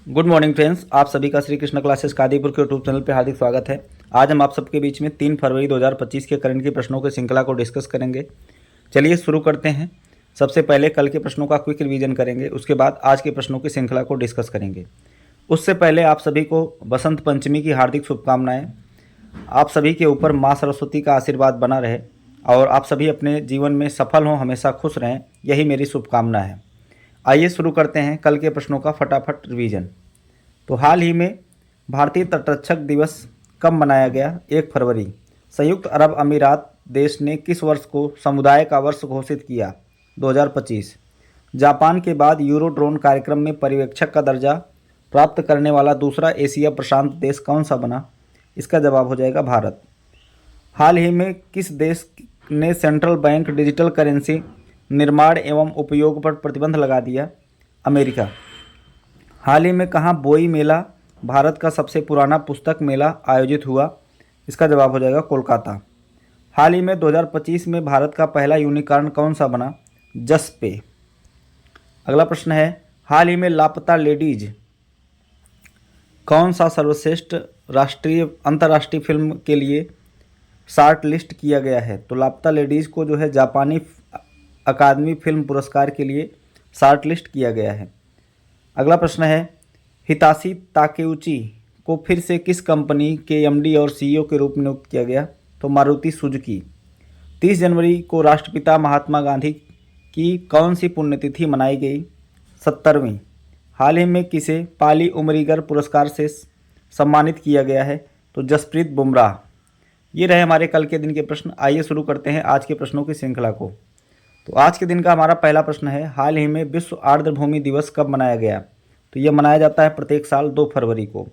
Good morning friends, आप सभी का श्री कृष्ण क्लासेस कादीपुर के यूट्यूब चैनल पर हार्दिक स्वागत है। आज हम आप सबके बीच में 3 फरवरी 2025 के करंट के प्रश्नों की श्रृंखला को डिस्कस करेंगे। चलिए शुरू करते हैं। सबसे पहले कल के प्रश्नों का क्विक रिवीजन करेंगे, उसके बाद आज के प्रश्नों की श्रृंखला को डिस्कस करेंगे। उससे पहले आप सभी को बसंत पंचमी की हार्दिक शुभकामनाएँ। आप सभी के ऊपर माँ सरस्वती का आशीर्वाद बना रहे और आप सभी अपने जीवन में सफल हों, हमेशा खुश रहें, यही मेरी शुभकामना है। आइए शुरू करते हैं कल के प्रश्नों का फटाफट रिवीजन। तो हाल ही में भारतीय तटरक्षक दिवस कब मनाया गया? 1 फरवरी। संयुक्त अरब अमीरात देश ने किस वर्ष को समुदाय का वर्ष घोषित किया? 2025। जापान के बाद यूरो ड्रोन कार्यक्रम में पर्यवेक्षक का दर्जा प्राप्त करने वाला दूसरा एशिया प्रशांत देश कौन सा बना? इसका जवाब हो जाएगा भारत। हाल ही में किस देश ने सेंट्रल बैंक डिजिटल करेंसी निर्माण एवं उपयोग पर प्रतिबंध लगा दिया? अमेरिका। हाल ही में कहाँ बोई मेला, भारत का सबसे पुराना पुस्तक मेला, आयोजित हुआ? इसका जवाब हो जाएगा कोलकाता। हाल ही में 2025 में भारत का पहला यूनिकॉर्न कौन सा बना? जसपे। अगला प्रश्न है, हाल ही में लापता लेडीज कौन सा सर्वश्रेष्ठ अंतर्राष्ट्रीय फिल्म के लिए शॉर्ट लिस्ट किया गया है? तो लापता लेडीज़ को जो है जापानी अकादमी फिल्म पुरस्कार के लिए शॉर्ट लिस्ट किया गया है। अगला प्रश्न है, हिताशी ताकेउची को फिर से किस कंपनी के एमडी और सीईओ के रूप में नियुक्त किया गया? तो मारुति सुजुकी। 30 जनवरी को राष्ट्रपिता महात्मा गांधी की कौन सी पुण्यतिथि मनाई गई? 70वीं। हाल ही में किसे पाली उमरीगर पुरस्कार से सम्मानित किया गया है? तो जसप्रीत बुमराह। ये रहे हमारे कल के दिन के प्रश्न। आइए शुरू करते हैं आज के प्रश्नों की श्रृंखला को। तो आज के दिन का हमारा पहला प्रश्न है, हाल ही में विश्व आर्द्रभूमि दिवस कब मनाया गया? तो यह मनाया जाता है प्रत्येक साल 2 फरवरी को।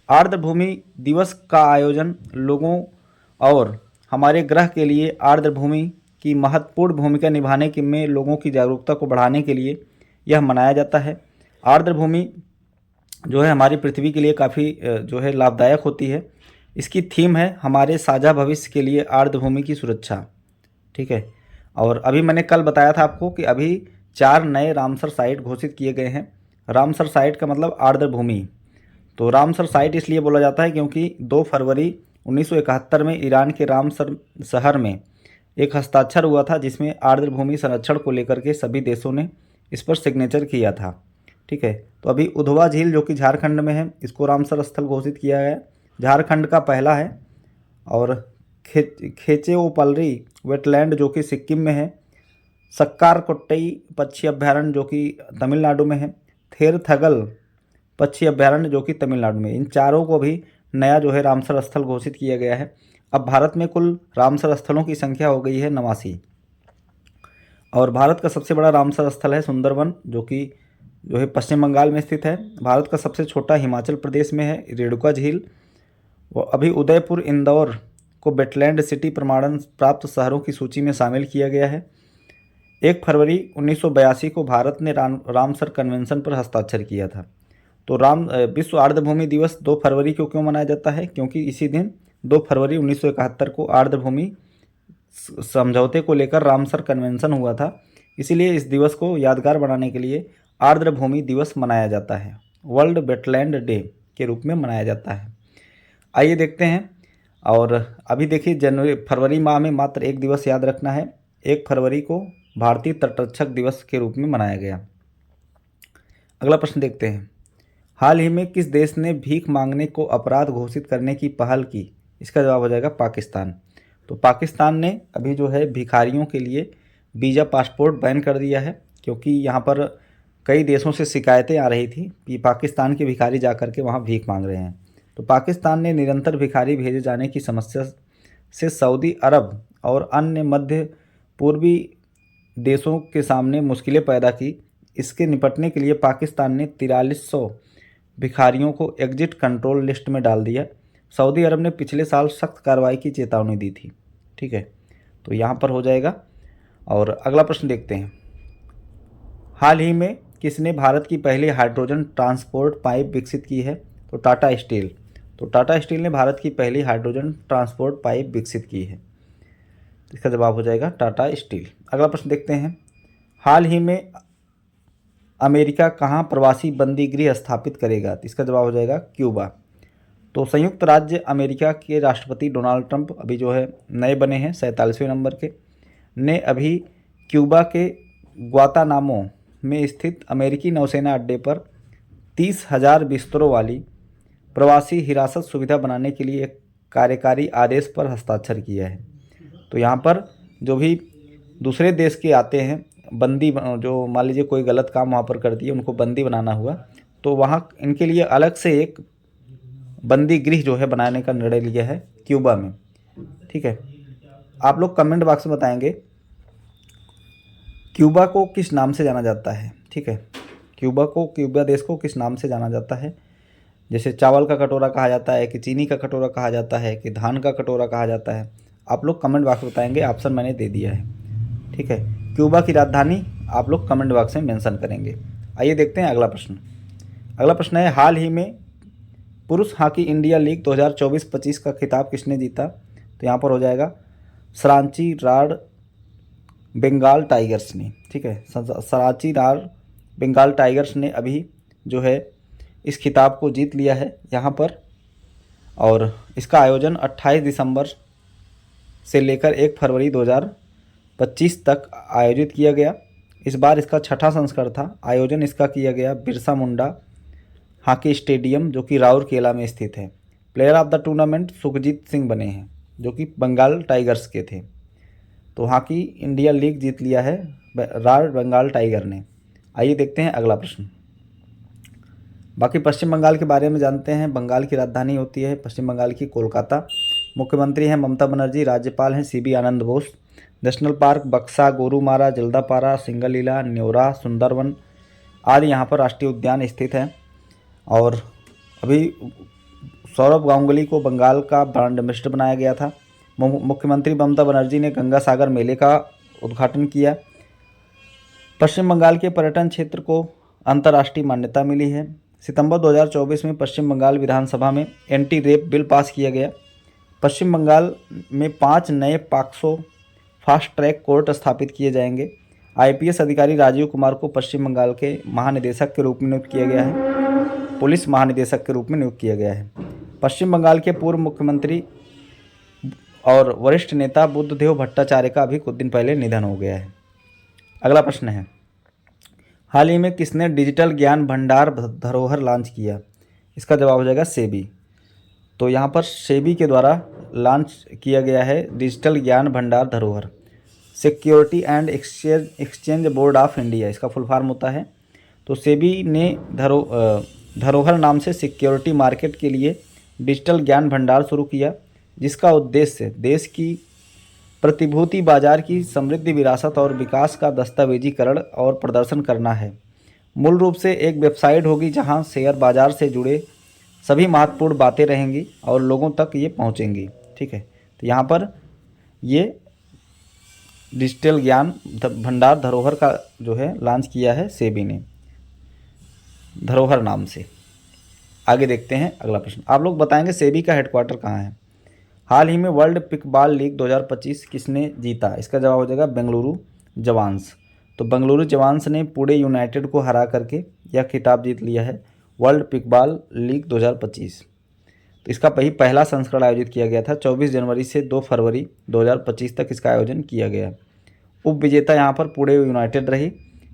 आर्द्रभूमि दिवस का आयोजन लोगों और हमारे ग्रह के लिए आर्द्रभूमि की महत्वपूर्ण भूमिका निभाने के में लोगों की जागरूकता को बढ़ाने के लिए यह मनाया जाता है। आर्द्रभूमि जो है हमारी पृथ्वी के लिए काफ़ी जो है लाभदायक होती है। इसकी थीम है हमारे साझा भविष्य के लिए आर्द्रभूमि की सुरक्षा। ठीक है। और अभी मैंने कल बताया था आपको कि अभी 4 नए रामसर साइट घोषित किए गए हैं। रामसर साइट का मतलब आर्द्रभूमि। तो रामसर साइट इसलिए बोला जाता है क्योंकि 2 फरवरी 1971 में ईरान के रामसर शहर में एक हस्ताक्षर हुआ था, जिसमें आर्द्रभूमि संरक्षण को लेकर के सभी देशों ने इस पर सिग्नेचर किया था। ठीक है। तो अभी उधवा झील जो कि झारखंड में है, इसको रामसर स्थल घोषित किया गया है। झारखंड का पहला है। और खेचेओपलरी वेटलैंड जो कि सिक्किम में है। सक्कार-कोट्टई पक्षी अभ्यारण्य जो कि तमिलनाडु में है। थेरथगल पक्षी अभ्यारण्य जो कि तमिलनाडु में। इन चारों को भी नया जो है रामसर स्थल घोषित किया गया है। अब भारत में कुल रामसर स्थलों की संख्या हो गई है 89। और भारत का सबसे बड़ा रामसर स्थल है सुंदरवन, जो कि पश्चिम बंगाल में स्थित है। भारत का सबसे छोटा हिमाचल प्रदेश में है, रेणुका झील। वो अभी उदयपुर इंदौर को वेटलैंड सिटी प्रमाणन प्राप्त शहरों की सूची में शामिल किया गया है। 1 फरवरी 1982 को भारत ने रामसर कन्वेंशन पर हस्ताक्षर किया था। तो विश्व आर्द्रभूमि दिवस 2 फरवरी को क्यों मनाया जाता है? क्योंकि इसी दिन 2 फरवरी 1971 को आर्द्रभूमि समझौते को लेकर रामसर कन्वेंशन हुआ था। इसीलिए इस दिवस को यादगार बनाने के लिए आर्द्रभूमि दिवस मनाया जाता है, वर्ल्ड वेटलैंड डे के रूप में मनाया जाता है। आइए देखते हैं। और अभी देखिए फरवरी माह में मात्र एक दिवस याद रखना है, 1 फरवरी को भारतीय तटरक्षक दिवस के रूप में मनाया गया। अगला प्रश्न देखते हैं, हाल ही में किस देश ने भीख मांगने को अपराध घोषित करने की पहल की? इसका जवाब हो जाएगा पाकिस्तान। तो पाकिस्तान ने अभी जो है भिखारियों के लिए वीज़ा पासपोर्ट बैन कर दिया है, क्योंकि यहाँ पर कई देशों से शिकायतें आ रही थी कि पाकिस्तान के भिखारी जा कर के वहाँ भीख मांग रहे हैं। तो पाकिस्तान ने निरंतर भिखारी भेजे जाने की समस्या से सऊदी अरब और अन्य मध्य पूर्वी देशों के सामने मुश्किलें पैदा की। इसके निपटने के लिए पाकिस्तान ने 4300 भिखारियों को एग्जिट कंट्रोल लिस्ट में डाल दिया। सऊदी अरब ने पिछले साल सख्त कार्रवाई की चेतावनी दी थी। ठीक है। तो यहाँ पर हो जाएगा। और अगला प्रश्न देखते हैं, हाल ही में किसने भारत की पहली हाइड्रोजन ट्रांसपोर्ट पाइप विकसित की है? तो टाटा स्टील। तो टाटा स्टील ने भारत की पहली हाइड्रोजन ट्रांसपोर्ट पाइप विकसित की है। इसका जवाब हो जाएगा टाटा स्टील। अगला प्रश्न देखते हैं, हाल ही में अमेरिका कहाँ प्रवासी बंदी गृह स्थापित करेगा? तो इसका जवाब हो जाएगा क्यूबा। तो संयुक्त राज्य अमेरिका के राष्ट्रपति डोनाल्ड ट्रंप अभी जो है नए बने हैं 47वें नंबर के, ने अभी क्यूबा के ग्वातानामो में स्थित अमेरिकी नौसेना अड्डे पर 30,000 बिस्तरों वाली प्रवासी हिरासत सुविधा बनाने के लिए एक कार्यकारी आदेश पर हस्ताक्षर किया है। तो यहाँ पर जो भी दूसरे देश के आते हैं बंदी, जो मान लीजिए कोई गलत काम वहाँ पर कर दिए, उनको बंदी बनाना हुआ, तो वहाँ इनके लिए अलग से एक बंदी गृह जो है बनाने का निर्णय लिया है क्यूबा में। ठीक है, आप लोग कमेंट बॉक्स में बताएंगे क्यूबा को किस नाम से जाना जाता है। ठीक है, क्यूबा देश को किस नाम से जाना जाता है? जैसे चावल का कटोरा कहा जाता है, कि चीनी का कटोरा कहा जाता है, कि धान का कटोरा कहा जाता है? आप लोग कमेंट बॉक्स में बताएंगे, ऑप्शन मैंने दे दिया है। ठीक है, क्यूबा की राजधानी आप लोग कमेंट बॉक्स में मेंशन करेंगे। आइए देखते हैं अगला प्रश्न। अगला प्रश्न है, हाल ही में पुरुष हॉकी इंडिया लीग 2024-25 का खिताब किसने जीता? तो यहाँ पर हो जाएगा सरांची राड बंगाल टाइगर्स ने। ठीक है, सरांची राड बंगाल टाइगर्स ने अभी जो है इस खिताब को जीत लिया है यहाँ पर, और इसका आयोजन 28 दिसंबर से लेकर 1 फरवरी 2025 तक आयोजित किया गया। इस बार इसका 6ठा संस्करण था। आयोजन इसका किया गया बिरसा मुंडा हॉकी स्टेडियम जो कि राउरकेला में स्थित है। Player of the tournament Sukhjeet Singh बने हैं जो कि बंगाल टाइगर्स के थे। तो हॉकी इंडिया लीग जीत लिया है रॉयल बंगाल टाइगर ने। आइए देखते हैं अगला प्रश्न। बाकी पश्चिम बंगाल के बारे में जानते हैं। बंगाल की राजधानी होती है पश्चिम बंगाल की कोलकाता। मुख्यमंत्री हैं ममता बनर्जी। राज्यपाल हैं सीबी आनंद बोस। नेशनल पार्क बक्सा, गोरुमारा, जल्दापारा, सिंगलीला, न्योरा, सुंदरवन आदि यहाँ पर राष्ट्रीय उद्यान स्थित हैं। और अभी सौरभ गांगुली को बंगाल का ब्रांड एम्बेसडर बनाया गया था। मुख्यमंत्री ममता बनर्जी ने गंगा सागर मेले का उद्घाटन किया। पश्चिम बंगाल के पर्यटन क्षेत्र को अंतर्राष्ट्रीय मान्यता मिली है। सितंबर 2024 में पश्चिम बंगाल विधानसभा में एंटी रेप बिल पास किया गया। पश्चिम बंगाल में 5 नए पॉक्सो फास्ट ट्रैक कोर्ट स्थापित किए जाएंगे। आईपीएस अधिकारी राजीव कुमार को पश्चिम बंगाल के महानिदेशक के रूप में नियुक्त किया गया है। पुलिस महानिदेशक के रूप में नियुक्त किया गया है। पश्चिम बंगाल के पूर्व मुख्यमंत्री और वरिष्ठ नेता बुद्धदेव भट्टाचार्य का अभी कुछ दिन पहले निधन हो गया है। अगला प्रश्न है, हाल ही में किसने डिजिटल ज्ञान भंडार धरोहर लॉन्च किया? इसका जवाब हो जाएगा सेबी। तो यहाँ पर सेबी के द्वारा लॉन्च किया गया है डिजिटल ज्ञान भंडार धरोहर। Security and exchange board of India इसका फुल फॉर्म होता है। तो सेबी ने धरोहर नाम से सिक्योरिटी मार्केट के लिए डिजिटल ज्ञान भंडार शुरू किया, जिसका उद्देश्य देश की प्रतिभूति बाजार की समृद्धि, विरासत और विकास का दस्तावेजीकरण और प्रदर्शन करना है। मूल रूप से एक वेबसाइट होगी जहां शेयर बाजार से जुड़े सभी महत्वपूर्ण बातें रहेंगी और लोगों तक ये पहुंचेंगी। ठीक है, तो यहाँ पर ये डिजिटल ज्ञान भंडार धरोहर का जो है लॉन्च किया है सेबी ने धरोहर नाम से। आगे देखते हैं अगला प्रश्न। आप लोग बताएंगे सेबी का हेडक्वार्टर कहाँ है? हाल ही में वर्ल्ड पिकबॉल लीग 2025 किसने जीता? इसका जवाब हो जाएगा बेंगलुरु जवान्स। तो बेंगलुरु जवान्स ने पुणे यूनाइटेड को हरा करके यह खिताब जीत लिया है वर्ल्ड पिकबॉल लीग 2025। तो इसका पहला संस्करण आयोजित किया गया था 24 जनवरी से 2 फरवरी 2025 तक इसका आयोजन किया गया। उप विजेता यहाँ पर पुणे यूनाइटेड रही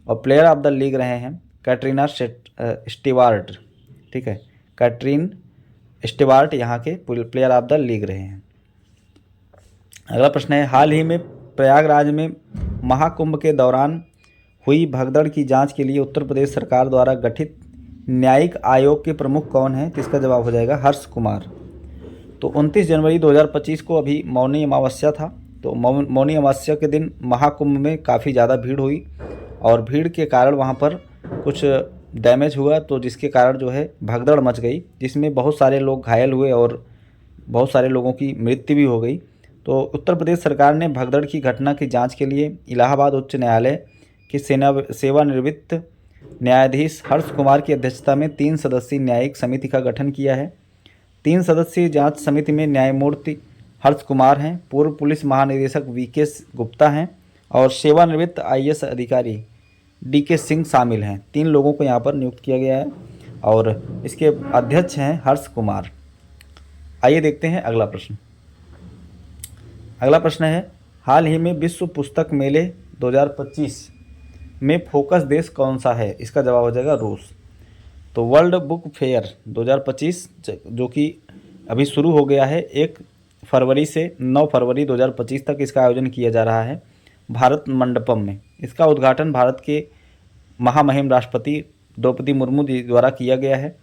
और प्लेयर ऑफ द लीग रहे हैं कैटरीना स्टीवार्ट। ठीक है, कैटरीन स्टीवार्ट यहाँ के प्लेयर ऑफ द लीग रहे हैं। अगला प्रश्न है, हाल ही में प्रयागराज में महाकुंभ के दौरान हुई भगदड़ की जांच के लिए उत्तर प्रदेश सरकार द्वारा गठित न्यायिक आयोग के प्रमुख कौन हैं? इसका जवाब हो जाएगा हर्ष कुमार। तो 29 जनवरी 2025 को अभी मौनी अमावस्या था। तो मौनी अमावस्या के दिन महाकुंभ में काफ़ी ज़्यादा भीड़ हुई और भीड़ के कारण वहाँ पर कुछ डैमेज हुआ, तो जिसके कारण जो है भगदड़ मच गई, जिसमें बहुत सारे लोग घायल हुए और बहुत सारे लोगों की मृत्यु भी हो गई। तो उत्तर प्रदेश सरकार ने भगदड़ की घटना की जांच के लिए इलाहाबाद उच्च न्यायालय के सेवानिवृत्त न्यायाधीश हर्ष कुमार की अध्यक्षता में 3 सदस्यीय न्यायिक समिति का गठन किया है। 3 सदस्यीय जांच समिति में न्यायमूर्ति हर्ष कुमार हैं, पूर्व पुलिस महानिदेशक वीके गुप्ता हैं और सेवानिवृत्त आईएएस अधिकारी DK सिंह शामिल हैं। 3 लोगों को यहाँ पर नियुक्त किया गया है और इसके अध्यक्ष हैं हर्ष कुमार। आइए देखते हैं अगला प्रश्न। अगला प्रश्न है, हाल ही में विश्व पुस्तक मेले 2025 में फोकस देश कौन सा है? इसका जवाब हो जाएगा रूस। तो वर्ल्ड बुक फेयर 2025 जो कि अभी शुरू हो गया है, 1 फरवरी से 9 फरवरी 2025 तक इसका आयोजन किया जा रहा है भारत मंडपम में। इसका उद्घाटन भारत के महामहिम राष्ट्रपति द्रौपदी मुर्मू जी द्वारा किया गया है।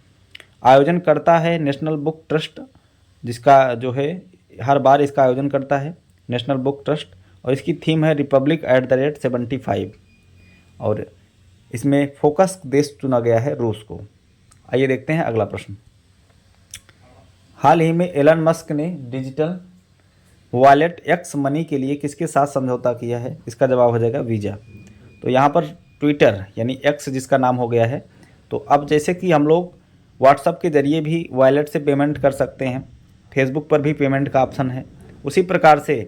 आयोजन करता है नेशनल बुक ट्रस्ट, जिसका जो है हर बार इसका आयोजन करता है नेशनल बुक ट्रस्ट, और इसकी थीम है रिपब्लिक @75 और इसमें फोकस देश चुना गया है रूस को। आइए देखते हैं अगला प्रश्न। हाल ही में एलन मस्क ने डिजिटल वॉलेट एक्स मनी के लिए किसके साथ समझौता किया है? इसका जवाब हो जाएगा वीज़ा। तो यहाँ पर ट्विटर यानी एक्स जिसका नाम हो गया है, तो अब जैसे कि हम लोग व्हाट्सएप के ज़रिए भी वॉलेट से पेमेंट कर सकते हैं, फेसबुक पर भी पेमेंट का ऑप्शन है, उसी प्रकार से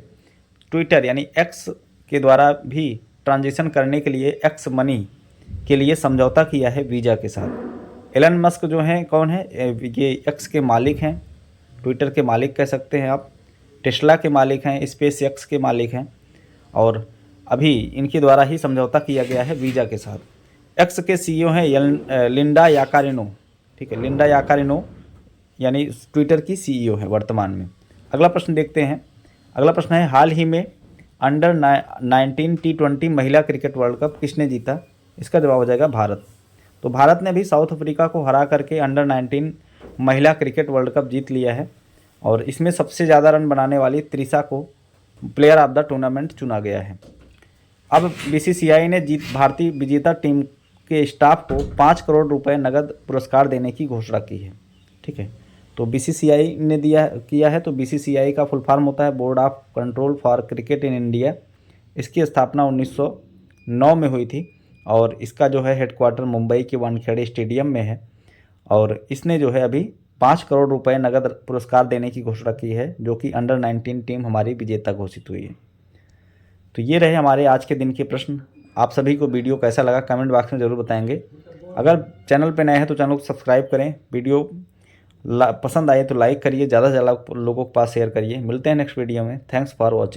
ट्विटर यानी एक्स के द्वारा भी ट्रांजेक्शन करने के लिए एक्स मनी के लिए समझौता किया है वीज़ा के साथ। एलन मस्क जो हैं कौन है? ये एक्स के मालिक हैं, ट्विटर के मालिक कह सकते हैं आप, टेस्ला के मालिक हैं, स्पेस एक्स के मालिक हैं, और अभी इनके द्वारा ही समझौता किया गया है वीज़ा के साथ। एक्स के CEO हैं लिंडा याकारिनो। ठीक है, लिंडा याकारिनो यानी ट्विटर की CEO है वर्तमान में। अगला प्रश्न देखते हैं। अगला प्रश्न है, हाल ही में अंडर-19 T20 महिला क्रिकेट वर्ल्ड कप किसने जीता? इसका जवाब हो जाएगा भारत। तो भारत ने भी साउथ अफ्रीका को हरा करके अंडर-19 महिला क्रिकेट वर्ल्ड कप जीत लिया है और इसमें सबसे ज़्यादा रन बनाने वाली त्रिशा को प्लेयर ऑफ द टूर्नामेंट चुना गया है। अब BCCI ने भारतीय विजेता टीम के स्टाफ को 5 करोड़ रुपए नगद पुरस्कार देने की घोषणा की है। ठीक है, तो BCCI ने किया है। तो BCCI का फुल फॉर्म होता है board of control for cricket in India. इसकी स्थापना 1909 में हुई थी और इसका जो है हेडक्वार्टर मुंबई के वानखेड़े स्टेडियम में है और इसने जो है अभी 5 करोड़ रुपए नगद पुरस्कार देने की घोषणा की है, जो कि अंडर-19 टीम हमारी विजेता घोषित हुई है। तो ये रहे हमारे आज के दिन के प्रश्न। आप सभी को वीडियो कैसा लगा कमेंट बॉक्स में ज़रूर बताएंगे। अगर चैनल पर नए हैं तो चैनल को सब्सक्राइब करें, वीडियो पसंद आए तो लाइक करिए, ज़्यादा से ज़्यादा लोगों के पास शेयर करिए। मिलते हैं नेक्स्ट वीडियो में। Thanks for watching.